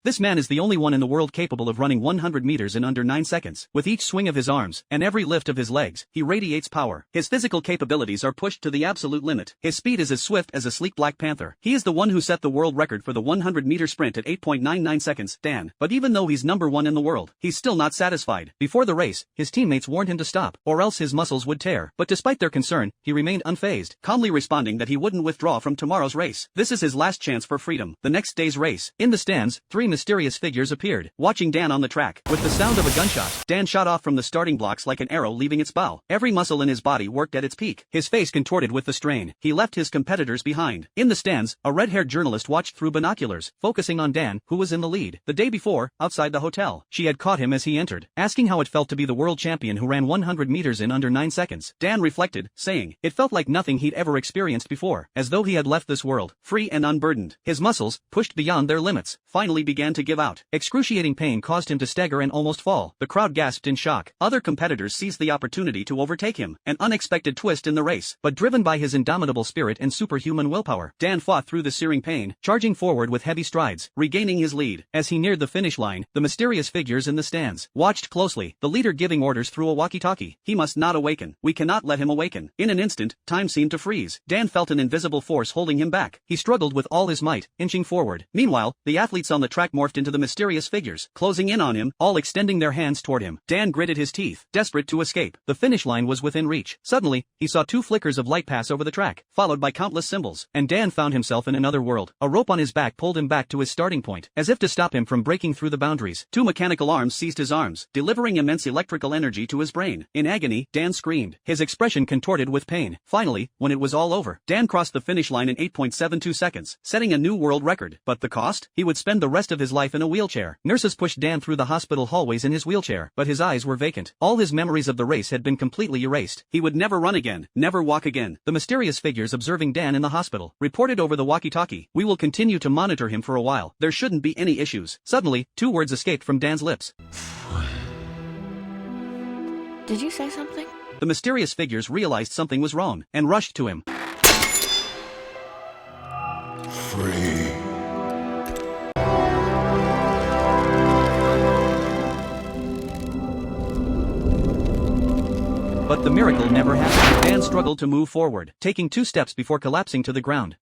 This man is the only one in the world capable of running 100 meters in under 9 seconds. With each swing of his arms, and every lift of his legs, he radiates power. His physical capabilities are pushed to the absolute limit. His speed is as swift as a sleek black panther. He is the one who set the world record for the 100-meter sprint at 8.99 seconds, Dan. But even though he's number one in the world, he's still not satisfied. Before the race, his teammates warned him to stop, or else his muscles would tear. But despite their concern, he remained unfazed, calmly responding that he wouldn't withdraw from tomorrow's race. This is his last chance for freedom. The next day's race. In the stands, 3 mysterious figures appeared, watching Dan on the track. With the sound of a gunshot, Dan shot off from the starting blocks like an arrow leaving its bow. Every muscle in his body worked at its peak. His face contorted with the strain. He left his competitors behind. In the stands, a red-haired journalist watched through binoculars, focusing on Dan, who was in the lead. The day before, outside the hotel, she had caught him as he entered, asking how it felt to be the world champion who ran 100 meters in under 9 seconds. Dan reflected, saying, it felt like nothing he'd ever experienced before, as though he had left this world, free and unburdened. His muscles, pushed beyond their limits, finally began to give out. Excruciating pain caused him to stagger and almost fall. The crowd gasped in shock. Other competitors seized the opportunity to overtake him, an unexpected twist in the race. But driven by his indomitable spirit and superhuman willpower, Dan fought through the searing pain, charging forward with heavy strides, regaining his lead. As he neared the finish line, the mysterious figures in the stands watched closely, the leader giving orders through a walkie-talkie. He must not awaken. We cannot let him awaken. In an instant, time seemed to freeze. Dan felt an invisible force holding him back. He struggled with all his might, inching forward. Meanwhile, the athletes on the track morphed into the mysterious figures, closing in on him, all extending their hands toward him. Dan gritted his teeth, desperate to escape. The finish line was within reach. Suddenly, he saw 2 flickers of light pass over the track, followed by countless symbols, and Dan found himself in another world. A rope on his back pulled him back to his starting point, as if to stop him from breaking through the boundaries. 2 mechanical arms seized his arms, delivering immense electrical energy to his brain. In agony, Dan screamed, his expression contorted with pain. Finally, when it was all over, Dan crossed the finish line in 8.72 seconds, setting a new world record. But the cost? He would spend the rest of his life in a wheelchair. Nurses pushed Dan through the hospital hallways in his wheelchair, but his eyes were vacant. All his memories of the race had been completely erased. He would never run again, never walk again. The mysterious figures observing Dan in the hospital reported over the walkie-talkie, we will continue to monitor him for a while. There shouldn't be any issues. Suddenly, 2 words escaped from Dan's lips. Did you say something? The mysterious figures realized something was wrong, and rushed to him. Free. But the miracle never happened. Dan struggled to move forward, taking 2 steps before collapsing to the ground.